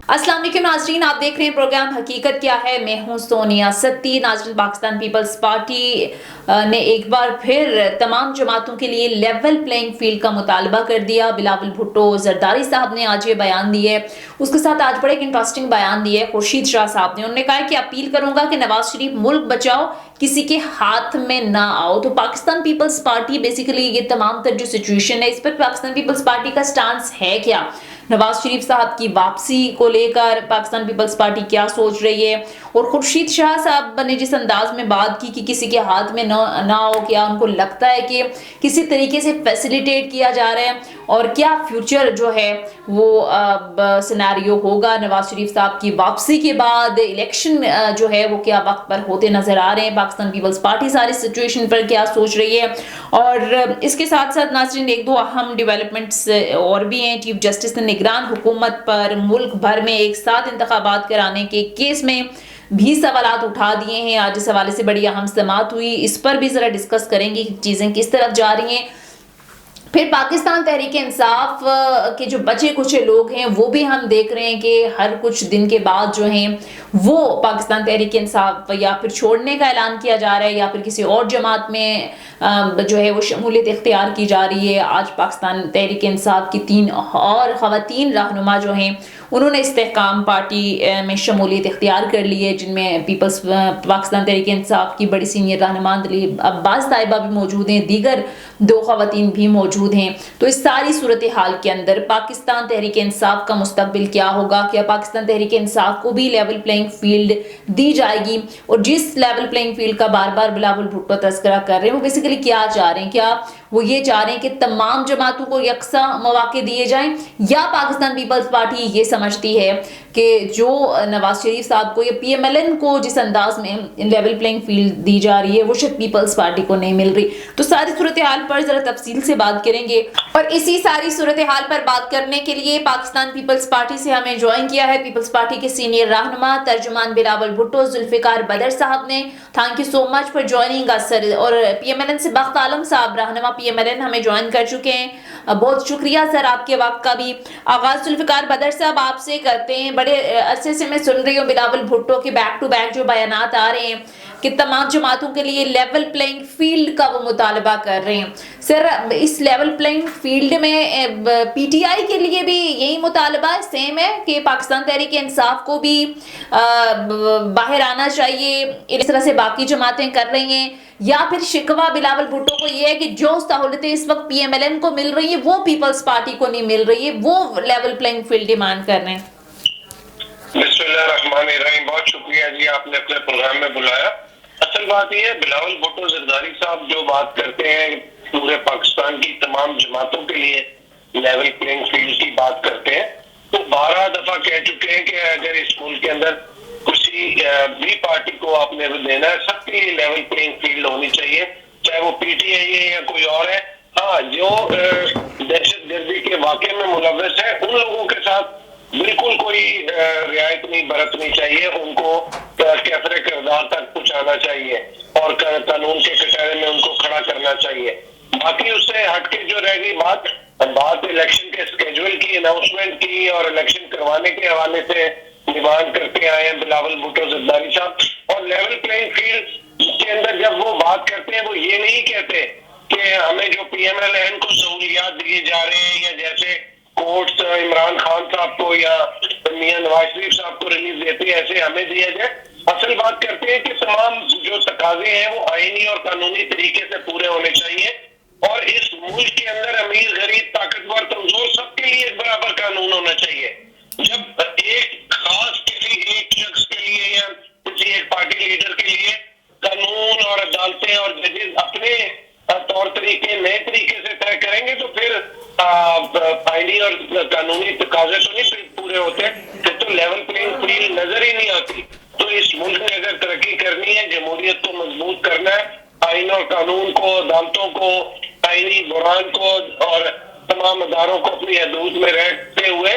अस्सलाम वालेकुम नाजरीन, आप देख रहे हैं प्रोग्राम हकीकत क्या है। मैं हूं सोनिया सत्ती। नाजरीन, पाकिस्तान पीपल्स पार्टी ने एक बार फिर तमाम जमातों के लिए लेवल प्लेइंग फील्ड का मुतालबा कर दिया। बिलावल भुट्टो जरदारी साहब ने आज ये बयान दिए। उसके साथ आज बड़े एक इंटरेस्टिंग बयान दिए खुर्शीद शाह साहब ने। उन्होंने कहा कि अपील करूंगा कि नवाज शरीफ मुल्क बचाओ, किसी के हाथ में ना आओ। तो पाकिस्तान पीपल्स पार्टी बेसिकली ये तमाम तर जो सिचुएशन है, इस पर पाकिस्तान पीपल्स पार्टी का स्टांस है क्या, नवाज शरीफ साहब की वापसी को लेकर पाकिस्तान पीपल्स पार्टी क्या सोच रही है, और खुर्शीद शाह साहब ने जिस अंदाज में बात की कि किसी के हाथ में ना हो, क्या उनको लगता है कि किसी तरीके से फैसिलिटेट किया जा रहा है, और क्या फ्यूचर जो है वो सिनेरियो होगा नवाज शरीफ साहब की वापसी के बाद। इलेक्शन जो है वो क्या वक्त पर होते नजर आ रहे हैं, पाकिस्तान पीपल्स पार्टी सारी सिचुएशन पर क्या सोच रही है। और इसके साथ साथ नाज़रीन एक दो अहम डेवलपमेंट्स और भी हैं। चीफ जस्टिस ने निगरान हुकूमत पर मुल्क भर में एक साथ इंतखाबात कराने के केस में भी सवालात उठा दिए हैं। आज इस हवाले से बड़ी अहम समाअत हुई, इस पर भी जरा डिस्कस करेंगे कि चीजें किस तरफ जा रही हैं। फिर पाकिस्तान तहरीक इंसाफ के जो बचे कुछ लोग हैं वो भी हम देख रहे हैं कि हर कुछ दिन के बाद जो हैं वो पाकिस्तान तहरीक इंसाफ या फिर छोड़ने का ऐलान किया जा रहा है, या फिर किसी और जमात में जो है वो शमूलियत इख्तियार की जा रही है। आज पाकिस्तान तहरीक इंसाफ की 3 और ख़वातीन रहनुमा जो हैं उन्होंने इस्तेहकाम पार्टी में शमूलियत इख्तियार कर ली है, जिनमें पीपल्स पाकिस्तान तहरीक इंसाफ की बड़ी सीनियर रहनुमा अब्बास ताइबा भी मौजूद हैं, दीगर 2 ख़वातीन भी मौजूद हैं। तो इस सारी सूरत हाल के अंदर पाकिस्तान तहरीक इंसाफ का मुस्तकबिल क्या होगा, क्या पाकिस्तान तहरीक इंसाफ को भी लेवल प्लेइंग फील्ड दी जाएगी, और जिस लेवल प्लेइंग फील्ड का बार बार बिलावल भुट्टो तस्करा कर रहे हैं वो बेसिकली क्या चाह रहे हैं, क्या वो ये चाह रहे हैं कि तमाम जमातों को यकसा मौके दिए जाएं, या पाकिस्तान पीपल्स पार्टी ये समझती है कि जो नवाज शरीफ साहब को या पीएमएलएन को जिस अंदाज में लेवल प्लेइंग फील्ड दी जा रही है वो शायद पीपल्स पार्टी को नहीं मिल रही। तो सारी सूरत हाल पर जरा तफसील से बात करेंगे, और इसी सारी सूरत हाल पर बात करने के लिए पाकिस्तान पीपल्स पार्टी से हमें ज्वाइन किया है पीपल्स पार्टी के सीनियर रहनुमा तर्जुमान बिलावल भुट्टो जुल्फिकार बदर साहब ने। Thank you so much for joining us sir. और पीएमएलएन से बख्त आलम साहब रहनुमा पीएमएलएन हमें ज्वाइन कर चुके हैं। बहुत शुक्रिया सर आपके वक्त का भी। आगाज जुल्फिकार बदर साहब आपसे करते हैं। बड़े अरसे से मैं सुन रही हूँ बिलावल भुट्टो के बैक टू बैक जो बयानात आ रहे हैं कि तमाम जमातों के लिए लेवल प्लेइंग फील्ड का वो मुतालबा कर रहे हैं। सर, इस लेवल प्लेइंग फील्ड में पीटीआई के लिए भी यही मुतालबा सेम है कि पाकिस्तान तहरीक इंसाफ को भी बाहर आना चाहिए, इस तरह से बाकी जमातें कर रही हैं, या फिर शिकवा बिलावल भुट्टो को ये है कि जो सहूलतें इस वक्त पीएमएलएन को मिल रही है वो पीपल्स पार्टी को नहीं मिल रही है, वो लेवल प्लेइंग फील्ड डिमांड कर रहे हैं। बिस्मिल्लाहिर्रहमानिर्रहीम, बहुत शुक्रिया जी आपने अपने प्रोग्राम में बुलाया। असल बात यह है, बिलावल भुट्टो जरदारी साहब जो बात करते हैं पूरे पाकिस्तान की तमाम जमातों के लिए लेवल प्लेइंग फील्ड की बात करते हैं, तो 12 दफा कह चुके हैं कि अगर इस मुल्क के अंदर किसी भी पार्टी को आपने देना है, सबके लिए लेवल प्लेइंग फील्ड होनी चाहिए, चाहे वो पीटीआई है या कोई और है। हाँ, जो दहशतगर्दी के वाकये में मुलव्वस है उन लोगों के साथ बिल्कुल कोई रियायत नहीं बरतनी चाहिए, उनको कैफरे किरदार तक पहुंचाना चाहिए और कानून के कटहरे में उनको खड़ा करना चाहिए। बाकी उससे हटके जो रह गई बात इलेक्शन के स्केड्यूल की, अनाउंसमेंट की और इलेक्शन करवाने के हवाले से डिमांड करते आए हैं बिलावल भुट्टो जरदारी साहब। और लेवल प्लेइंग फील्ड के अंदर जब वो बात करते हैं वो ये नहीं कहते कि हमें जो पीएमएलएन को सहूलियात दिए जा रहे हैं या जैसे कोर्ट्स इमरान खान साहब को या मियां नवाज शरीफ साहब को रिलीफ देते हैं ऐसे हमें दिया जाए। असल बात करते हैं कि तमाम जो तकाजे हैं वो आईनी और कानूनी तरीके से पूरे होने चाहिए, और इस मुल्क के अंदर अमीर गरीब ताकतवर कमजोर सबके लिए एक बराबर कानून होना चाहिए। जब एक खास किसी एक शख्स के लिए या किसी एक पार्टी लीडर के लिए कानून और अदालतें और जजेस अपने तौर तरीके नए तरीके से तय करेंगे तो फिर आईनी और कानूनी तकाजे तो नहीं पूरे होते, फिर तो लेवल प्लेइंग फील्ड नजर ही नहीं आती। तो इस मुल्क में अगर तरक्की करनी है, जमहूरियत को मजबूत करना है, आईन और कानून को, अदालतों को, आईनी बुरान को और तमाम अदारों को अपनी हदूद में रहते हुए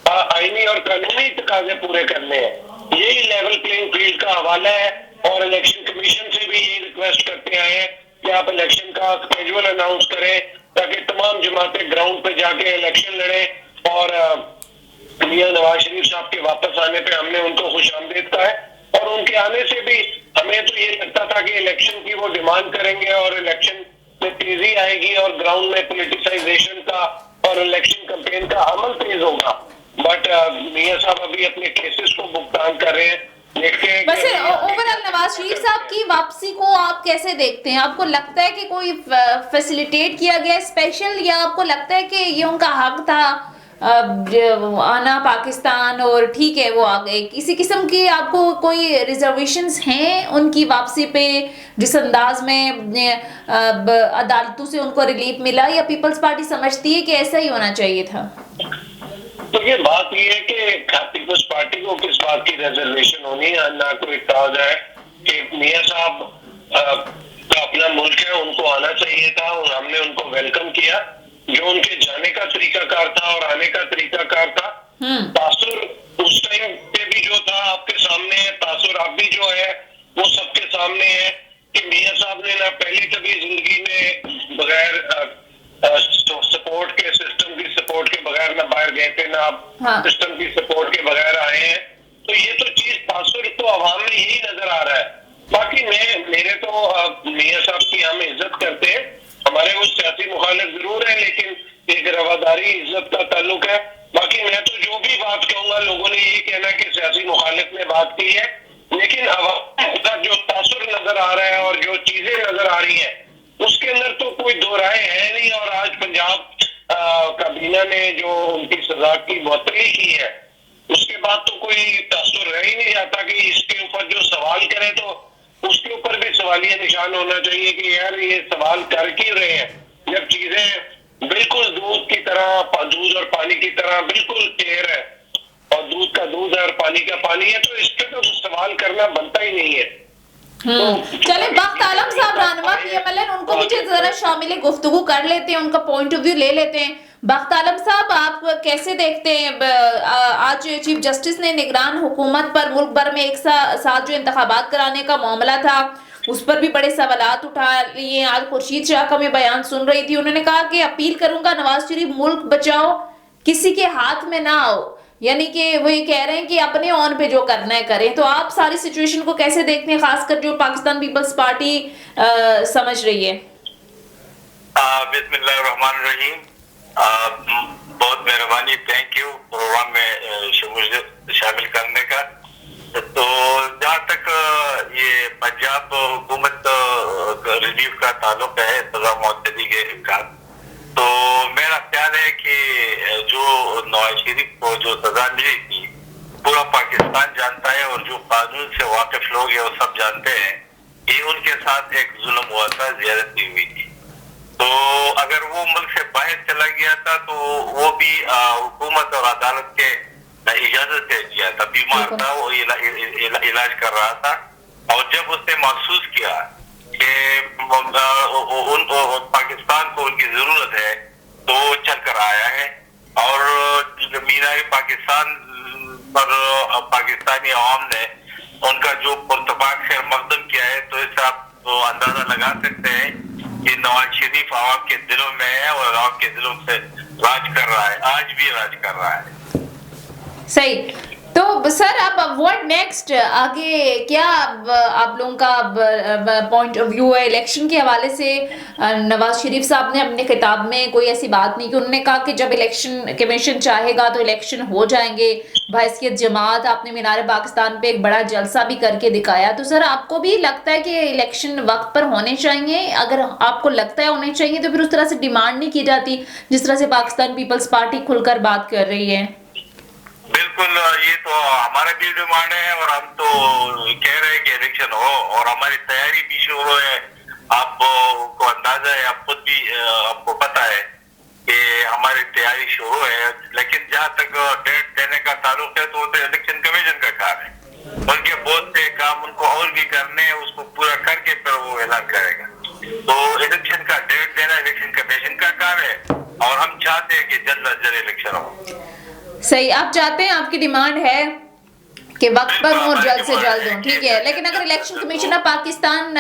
आईनी और कानूनी तकाजे पूरे करने हैं। यही लेवल प्लेइंग फील्ड का हवाला है, और इलेक्शन कमीशन से भी यही रिक्वेस्ट करते आए हैं कि आप इलेक्शन का स्केड्यूल अनाउंस करें ताकि तमाम जमातें ग्राउंड पे जाके इलेक्शन लड़े और मियां नवाज शरीफ साहब के वापस आने पे हमने उनको खुशामदीद कहा है, और उनके आने से भी हमें तो ये लगता था कि इलेक्शन की वो डिमांड करेंगे और इलेक्शन में तेजी आएगी और ग्राउंड में पॉलिटिसाइजेशन का और इलेक्शन कैंपेन का अमल तेज होगा। बट मियां साहब अभी अपने केसेस को भुगतान कर रहे हैं। देखते हैं वैसे ओवरऑल नवाज शरीफ साहब की वापसी को आप कैसे देखते हैं? आपको लगता है कि कोई फैसिलिटेट किया गया स्पेशल, या आपको लगता है कि ये उनका हक था आना पाकिस्तान और ठीक है वो आ गए? किसी किस्म की आपको कोई रिजर्वेशंस हैं उनकी वापसी पे, जिस अंदाज में अदालतों से उनको रिलीफ मिला, या पीपल्स पार्टी समझती है कि ऐसा ही होना चाहिए था? तो ये बात ये है कि पीपल्स पार्टी को किस बात की रिजर्वेशन होनी है, ना कोई कहा जाए कि मियां साहब का अपना मुल्क है, उनको आना चाहिए था और हमने उनको वेलकम किया। जो उनके जाने का तरीकाकार था और आने का तरीकाकार था, तासुर उस टाइम पे भी जो था आपके सामने है, तासुर अब भी जो है वो सबके सामने है कि मियां साहब ने ना पहली कभी जिंदगी में बगैर सपोर्ट के, सिस्टम की सपोर्ट के बगैर ना बाहर गए थे, ना आप सिस्टम की सपोर्ट के बगैर आए हैं। तो ये तो चीज तासुर तो अवाम में यही नजर आ रहा है। बाकी मेरे तो मियां साहब की हम इज्जत करते हैं, हमारे वो सियासी मुखालिफ जरूर है, लेकिन एक रवादारी इज्जत का ताल्लुक है। बाकी मैं तो जो भी बात कहूंगा, लोगों ने ये कहना कि सियासी मुखालिफ ने बात की है, लेकिन अवाम का जो तासुर नजर आ रहा है और जो चीजें नजर आ रही है उसके अंदर तो कोई दो राय है नहीं। और आज पंजाब काबीना ने जो उनकी सजा की मुअत्तली की है, उसके बाद तो कोई तासुर रह ही नहीं जाता कि इसके ऊपर जो सवाल करे तो उसके ऊपर भी सवालिया निशान होना चाहिए कि यार ये सवाल कर क्यों रहे हैं, जब चीजें बिल्कुल दूध की तरह, दूध और पानी की तरह बिल्कुल क्लियर है, और दूध का दूध है और पानी का पानी है, तो इस पे तो सवाल करना बनता ही नहीं है। चले बख्त आलम साहब रहनुमा पीएमएल, उनको भी जरा शामिल गुफ्तगू कर लेते हैं, उनका पॉइंट ऑफ व्यू ले लेते हैं। बख्त आलम साहब, आप कैसे देखते हैं आज चीफ जस्टिस ने निगरान हुकूमत पर मुल्क भर में एक साथ जो इंतखाबात कराने का मामला था उस पर भी बड़े सवालात उठा लिए। आज खुर्शीद शाह का मैं बयान सुन रही थी, उन्होंने कहा कि अपील करूंगा नवाज शरीफ मुल्क बचाओ, किसी के हाथ में ना आओ, यानी कि वो ये कह रहे हैं कि अपने ऑन पे जो करना है करें। तो आप सारी सिचुएशन को कैसे देखते हैं, खासकर जो पाकिस्तान पीपल्स पार्टी समझ रही है? बिस्मिल्लाहिर्रहमानिर्रहीम, बहुत मेहरबानी, थैंक यू प्रोग्राम में मुझे शामिल करने का। तो जहाँ तक ये पंजाब हुकूमत रिलीफ का ताल्लुक है सजा मुअत्तली के साथ, तो मेरा ख्याल है कि जो नवाज शरीफ को जो सजा मिली थी पूरा पाकिस्तान जानता है, और जो कानून से वाकिफ लोग हैं वो सब जानते हैं कि उनके साथ एक जुल्म हुआ था, ज़्यादती हुई थी। तो अगर वो मुल्क से बाहर चला गया था तो वो भी हुकूमत और अदालत के इजाजत से किया था, बीमार था, वो इलाज कर रहा था, और जब उसने महसूस किया कि पाकिस्तान को उनकी जरूरत है तो वो चल कर आया है। और मीनार पाकिस्तान पर पाकिस्तानी अवाम ने उनका जो पुरतपाक से मकदम किया है, तो इससे आप तो अंदाजा लगा सकते हैं कि नवाज शरीफ अवाम के दिलों में है और अवाम के दिलों से राज कर रहा है, आज भी राज कर रहा है। सही। तो सर अब व्हाट नेक्स्ट, आगे क्या आप लोगों का पॉइंट ऑफ व्यू है इलेक्शन के हवाले से? नवाज शरीफ साहब ने अपने खिताब में कोई ऐसी बात नहीं की, उन्होंने कहा कि जब इलेक्शन कमीशन चाहेगा तो इलेक्शन हो जाएंगे। बहैसियत जमात आपने मीनार पाकिस्तान पे एक बड़ा जलसा भी करके दिखाया। तो सर आपको भी लगता है कि इलेक्शन वक्त पर होने चाहिए? अगर आपको लगता है होने चाहिए तो फिर उस तरह से डिमांड नहीं की जाती जिस तरह से पाकिस्तान पीपल्स पार्टी खुलकर बात कर रही है। बिल्कुल, ये तो हमारा भी डिमांड है और हम तो कह रहे हैं कि इलेक्शन हो, और हमारी तैयारी भी शुरू है। आपको अंदाजा है, आप खुद भी आपको पता है कि हमारी तैयारी शुरू है। लेकिन जहाँ तक डेट देने का ताल्लुक है तो इलेक्शन कमीशन का काम है, उनके बहुत से काम उनको और भी करने हैं, उसको पूरा करके फिर वो ऐलान करेगा। तो इलेक्शन का डेट देना इलेक्शन कमीशन का काम है, और हम चाहते हैं कि जल्द अज जल्द इलेक्शन हो। सही, आप चाहते हैं, आपकी डिमांड है कि वक्त पर हूं और जल्द से जल्द हूं, ठीक है। लेकिन अगर इलेक्शन कमीशन ऑफ पाकिस्तान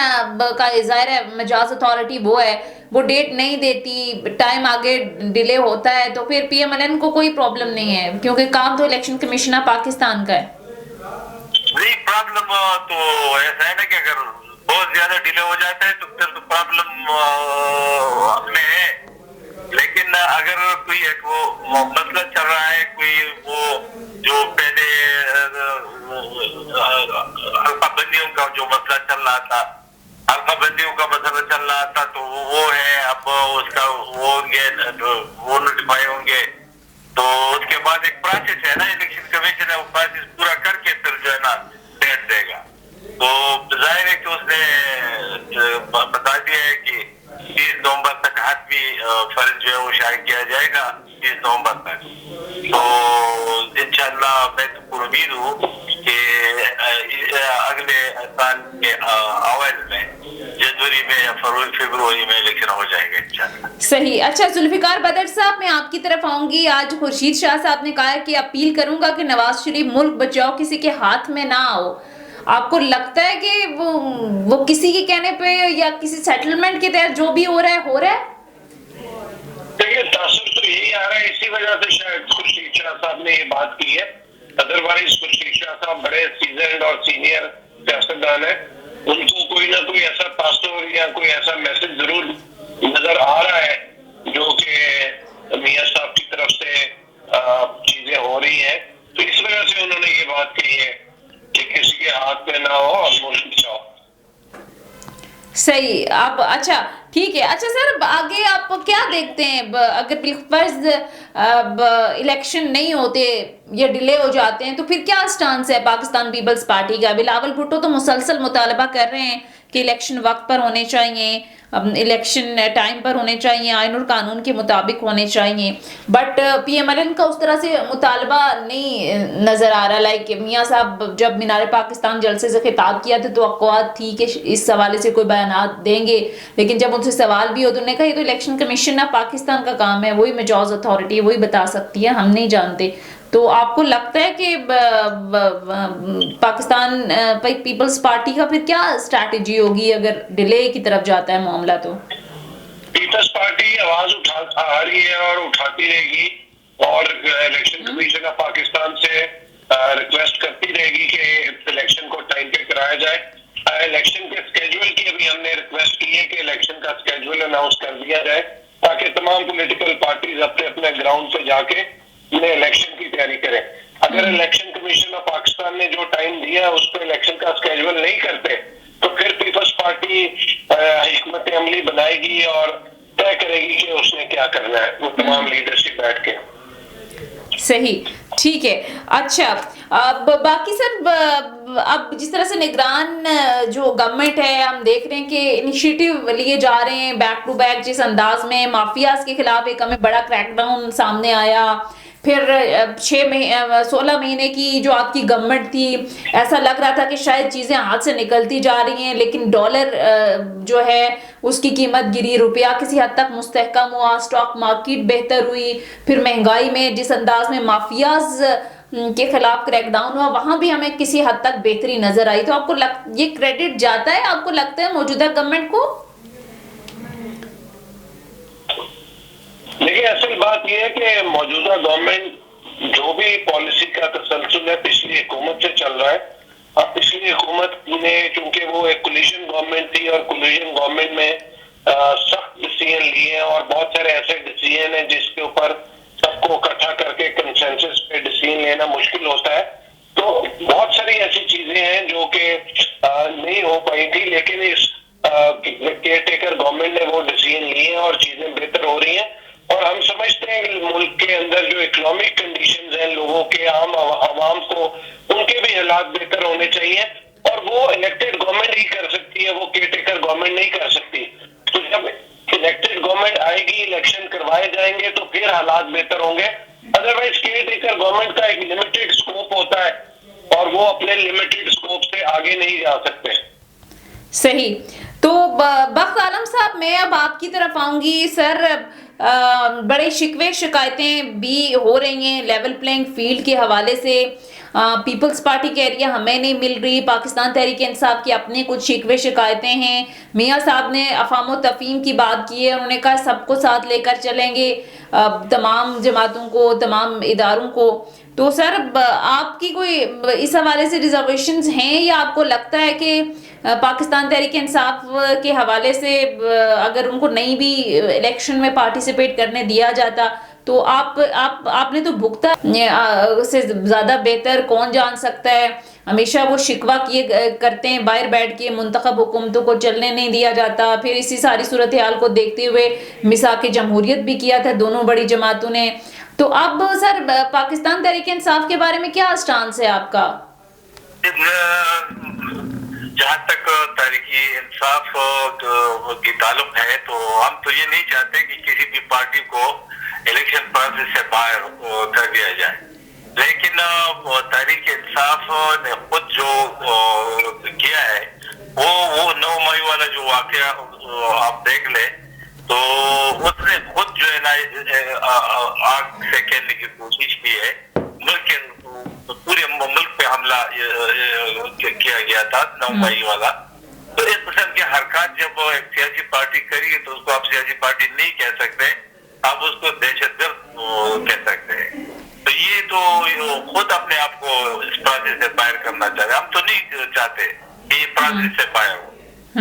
का जाहिर है मजाज अथॉरिटी वो है, वो डेट नहीं देती, टाइम आगे डिले होता है, तो फिर पीएमएलएन को कोई प्रॉब्लम नहीं है क्योंकि काम तो इलेक्शन कमीशन ऑफ पाकिस्तान का है। नहीं, प्रॉब्लम तो ऐसा है ना कि अगर बहुत ज्यादा डिले हो जाता है तो फिर तो प्रॉब्लम हमें है। लेकिन अगर कोई एक वो मसला चल रहा है, कोई वो जो पहले हल्का बंदियों का जो मसला चल रहा था, हल्का बंदियों का मसला चल रहा था, तो वो है अब उसका वो होंगे, वो नोटिफाई होंगे। तो उसके बाद एक प्रोसेस है ना, इलेक्शन कमीशन है, वो प्रोसेस पूरा करके फिर जो है ना डेट देगा। तो जाहिर है कि उसने बता दिया है कि 30 नवंबर तक हाथमी फर्ज जो है वो शाये किया जाएगा, 30 नवंबर तक। तो इंशाअल्लाह मैं तो उम्मीद हूँ कि अगले साल के अवैल में, जनवरी में या फरवरी में इलेक्शन हो जाएगा इंशाअल्लाह। सही। अच्छा जुल्फिकार बदर साहब, मैं आपकी तरफ आऊंगी। आज खुर्शीद शाह साहब ने कहा है कि अपील करूंगा कि नवाज शरीफ मुल्क बचाओ किसी के हाथ में ना आओ। आपको लगता है कि वो किसी के कहने पे या किसी सेटलमेंट के तहत जो भी हो रहा है देखिए, तासुर तो यही आ रहा है, इसी वजह से शायद खुर्शीद शाह साहब ने ये बात की है। अदरवाइज खुर्शीद शाह साहब बड़े सीजन्ड और सीनियर सियासतदान है, उनको कोई ना कोई ऐसा तासुर या कोई ऐसा मैसेज जरूर नजर आ रहा है जो कि मियां साहब की तरफ से चीजें हो रही हैं। तो इस वजह से उन्होंने ये बात कही है कि किसी के हाथ में ना हो और मुल्क बचाओ। सही। अब अच्छा ठीक है। अच्छा सर, आगे आप क्या देखते हैं अगर बिलफर्ज इलेक्शन नहीं होते या डिले हो जाते हैं तो फिर क्या स्टांस है पाकिस्तान पीपल्स पार्टी का? बिलावल भुट्टो तो मुसलसल मुतालबा कर रहे हैं कि इलेक्शन वक्त पर होने चाहिए, इलेक्शन टाइम पर होने चाहिए, आइन और कानून के मुताबिक होने चाहिए, बट पीएमएलएन का उस तरह से मुतालबा नहीं नजर आ रहा। लाइक मियां साहब जब मीनार पाकिस्तान जलसे से खिताब किया था तो अक़वात थी कि इस हवाले से कोई बयान देंगे, लेकिन जब उनसे सवाल भी हो तो उन्होंने कहा ये तो इलेक्शन कमीशन ऑफ पाकिस्तान का काम है, वही मेजॉज अथॉरिटी वही बता सकती है, हम नहीं जानते। तो आपको लगता है कि पाकिस्तान पीपल्स पार्टी का फिर क्या स्ट्रैटेजी होगी अगर डिले की तरफ जाता है मामला? तो पीपल्स पार्टी आवाज उठा रही है और उठाती रहेगी और इलेक्शन कमीशन ऑफ पाकिस्तान से रिक्वेस्ट करती रहेगी कि इलेक्शन को टाइम पे कराया जाए। इलेक्शन के स्केड्यूल की अभी हमने रिक्वेस्ट की है कि इलेक्शन का स्केड्यूल अनाउंस कर दिया जाए ताकि तमाम पॉलिटिकल पार्टीज अपने अपने ग्राउंड पे जाके इलेक्शन की तैयारी करें। अगर इलेक्शन कमीशन ऑफ पाकिस्तान ने जो टाइम दिया है उस पर इलेक्शन का स्केड्यूल नहीं करते तो फिर पीपल्स पार्टी हिकमत अमली बनाएगी और तय करेगी कि उसने क्या करना है, वो तमाम लीडरशिप बैठ के। सही, ठीक है। अच्छा, अब बाकी सर, अब जिस तरह से निगरान जो गवर्नमेंट है, हम देख रहे हैं कि इनिशिएटिव लिए जा रहे हैं बैक टू बैक, जिस अंदाज में माफियाज के खिलाफ एक हमें बड़ा क्रैकडाउन सामने आया, फिर 16 महीने की जो आपकी गवर्नमेंट थी, ऐसा लग रहा था कि शायद चीज़ें हाथ से निकलती जा रही हैं, लेकिन डॉलर जो है उसकी कीमत गिरी, रुपया किसी हद तक मुस्तहकम हुआ, स्टॉक मार्केट बेहतर हुई, फिर महंगाई में जिस अंदाज में माफियाज के खिलाफ क्रैकडाउन हुआ वहां भी हमें किसी हद तक बेहतरी नजर आई। तो आपको ये क्रेडिट जाता है, आपको लगता है मौजूदा गवर्नमेंट को? देखिए, असल बात यह है कि मौजूदा गवर्नमेंट जो भी पॉलिसी का तसलसल है पिछली हुकूमत से चल रहा है। अब पिछली हुकूमत ने चूंकि वो एक कोलिशन गवर्नमेंट थी और कोलिशन गवर्नमेंट में सख्त डिसीजन लिए हैं और बहुत सारे ऐसे डिसीजन हैं जिसके ऊपर सबको इकट्ठा करके कंसेंसस पे डिसीजन लेना मुश्किल होता है। तो बहुत सारी ऐसी चीजें हैं जो कि नहीं हो पाई थी, लेकिन इस केयर टेकर गवर्नमेंट ने वो डिसीजन लिए हैं और चीजें बेहतर हो रही हैं। और हम समझते हैं कि मुल्क के अंदर जो इकोनॉमिक कंडीशंस हैं, लोगों के आवाम को उनके भी हालात बेहतर होने चाहिए और वो इलेक्टेड गवर्नमेंट ही कर सकती है, वो केयर टेकर गवर्नमेंट नहीं कर सकती। तो जब इलेक्टेड गवर्नमेंट आएगी, इलेक्शन करवाए जाएंगे तो फिर हालात बेहतर होंगे। अदरवाइज केयर टेकर गवर्नमेंट का एक लिमिटेड स्कोप होता है और वो अपने लिमिटेड स्कोप से आगे नहीं जा सकते। सही। तो बख्त आलम साहब, मैं अब आपकी तरफ आऊंगी। सर, बड़े शिकवे शिकायतें भी हो रही हैं लेवल प्लेइंग फील्ड के हवाले से। पीपल्स पार्टी कह रही है हमें नहीं मिल रही, पाकिस्तान तहरीक इंसाफ की अपने कुछ शिकवे शिकायतें हैं। मियां साहब ने अफाम तफहीम की बात की है, उन्होंने कहा सबको साथ लेकर चलेंगे, तमाम जमातों को, तमाम इदारों को। तो सर आपकी कोई इस हवाले से रिजर्वेशंस हैं या आपको लगता है कि पाकिस्तान तहरीक इंसाफ के हवाले से अगर उनको नहीं भी इलेक्शन में पार्टिसिपेट करने दिया जाता तो आपने तो भुगता से ज्यादा बेहतर कौन जान सकता है। हमेशा वो शिकवा किए करते हैं, बाहर बैठ के मुंतखब हुकूमतों को चलने नहीं दिया जाता। फिर इसी सारी सूरत हाल को देखते हुए मिसाक जमहूरियत भी किया था दोनों बड़ी जमातों ने। तो अब सर पाकिस्तान तहरीक इंसाफ के बारे में क्या स्टांस है आपका? जहाँ तक तहरीकी इंसाफ की ताल्लुक है तो हम तो ये नहीं चाहते कि किसी भी पार्टी को इलेक्शन प्रोसेस से बाहर कर दिया जाए, लेकिन तहरीक इंसाफ ने खुद जो किया है वो 9 मई वाला जो वाकया आप देख ले तो उसने खुद जो है ना आग से खेलने की कोशिश की है। पूरे मुल्क पे हमला किया गया था 9 मई वाला। तो इस किस्म की हरकत जब एक सियासी पार्टी करी तो उसको आप सियासी पार्टी नहीं कह सकते, आप उसको दहशतगर्द कह सकते हैं। तो ये तो खुद अपने आप को इस प्रोसेस से बाहर करना चाहते, हम तो नहीं चाहते कि ये प्रोसेस से बाहर हो।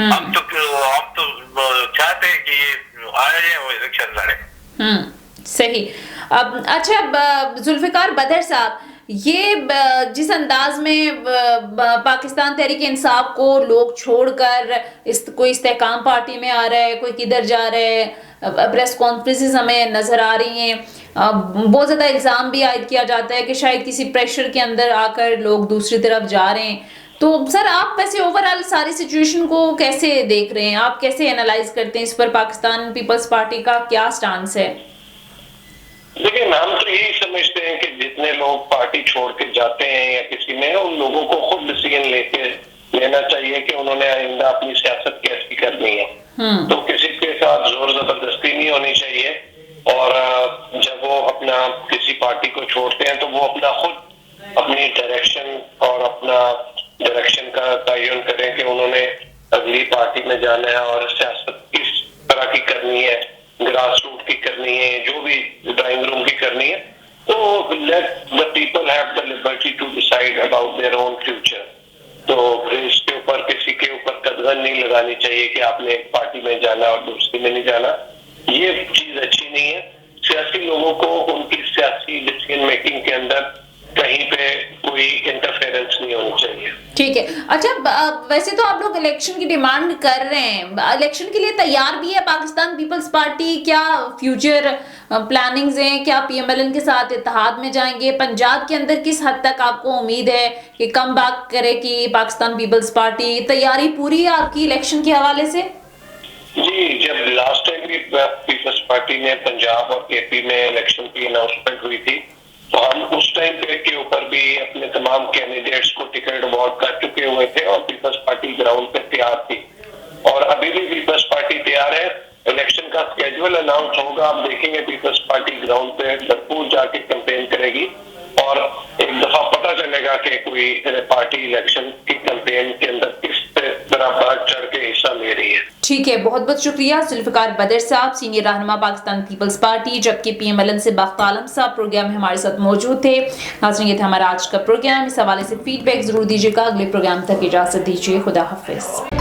हम तो चाहते हैं कि ये आए और इलेक्शन लड़े। सही। अब अच्छा जुल्फिकार बदर साहब, ये जिस अंदाज में पाकिस्तान तहरीक इंसाफ को लोग छोड़कर कोई इस्तेहकाम पार्टी में आ रहा है, कोई किधर जा रहा है, प्रेस कॉन्फ्रेंसेस हमें नजर आ रही हैं, बहुत ज्यादा इल्जाम भी आयद किया जाता है कि शायद किसी प्रेशर के अंदर आकर लोग दूसरी तरफ जा रहे हैं। तो सर आप वैसे ओवरऑल सारी सिचुएशन को कैसे देख रहे हैं, आप कैसे एनालाइज करते हैं इस पर? पाकिस्तान पीपल्स पार्टी का क्या स्टांस है? देखिए, हम तो यही समझते हैं कि जितने लोग पार्टी छोड़ के जाते हैं या किसी ने, उन लोगों को खुद डिसीजन लेना चाहिए कि उन्होंने आइंदा अपनी सियासत कैसी करनी है। तो किसी के साथ जोर जबरदस्ती नहीं होनी चाहिए, और जब वो अपना किसी पार्टी को छोड़ते हैं तो वो अपना खुद अपनी डायरेक्शन और अपना डायरेक्शन का तयन करें कि उन्होंने अगली पार्टी में जाना है और सियासत किस तरह की करनी है, ग्रास रूट की करनी है, जो भी ड्राइंग रूम की करनी है। तो let the people have the liberty to decide about their own future. तो इसके ऊपर किसी के ऊपर कदगन नहीं लगानी चाहिए कि आपने एक पार्टी में जाना और दूसरी में नहीं जाना। ये चीज अच्छी नहीं है। सियासी लोगों को उनकी सियासी डिसीजन मेकिंग के अंदर कहीं पे कोई इंटरफेरेंस नहीं होनी चाहिए। ठीक है। अच्छा वैसे तो आप लोग इलेक्शन की डिमांड कर रहे हैं, इलेक्शन के लिए तैयार भी है पाकिस्तान पीपल्स पार्टी? क्या फ्यूचर प्लानिंग्स हैं? क्या पीएमएलएन के साथ इत्तेहाद में जाएंगे? पंजाब के अंदर किस हद तक आपको उम्मीद है कि कम बैक करेगी पाकिस्तान पीपल्स पार्टी? तैयारी पूरी है आपकी इलेक्शन के हवाले से? जी, जब लास्ट टाइम भी पीपल्स पार्टी ने पंजाब और केपी में इलेक्शन की अनाउंसमेंट हुई थी तो हम उस टाइम के ऊपर भी अपने तमाम कैंडिडेट्स को टिकट अवार्ड कर चुके हुए थे और पीपल्स पार्टी ग्राउंड पे तैयार थी, और अभी भी पीपल्स पार्टी तैयार है। इलेक्शन का स्केड्यूल अनाउंस होगा, आप देखेंगे पीपल्स पार्टी ग्राउंड पे भरपूर जाके कैंपेन करेगी और एक दफा पता चलेगा कि कोई पार्टी इलेक्शन की कैंपेन के अंदर किस तरह बढ़ चढ़ के हिस्सा ले रही है। ठीक है, बहुत बहुत शुक्रिया जुल्फिकार बदर साहब, सीनियर रहनुमा पाकिस्तान पीपल्स पार्टी, जबकि पीएमएलएन से बख्त आलम साहब प्रोग्राम में हमारे साथ मौजूद थे। नाज़रीन, ये था हमारा आज का प्रोग्राम। इस हवाले से फीडबैक जरूर दीजिएगा। अगले प्रोग्राम तक इजाजत दीजिए। खुदा हाफिज।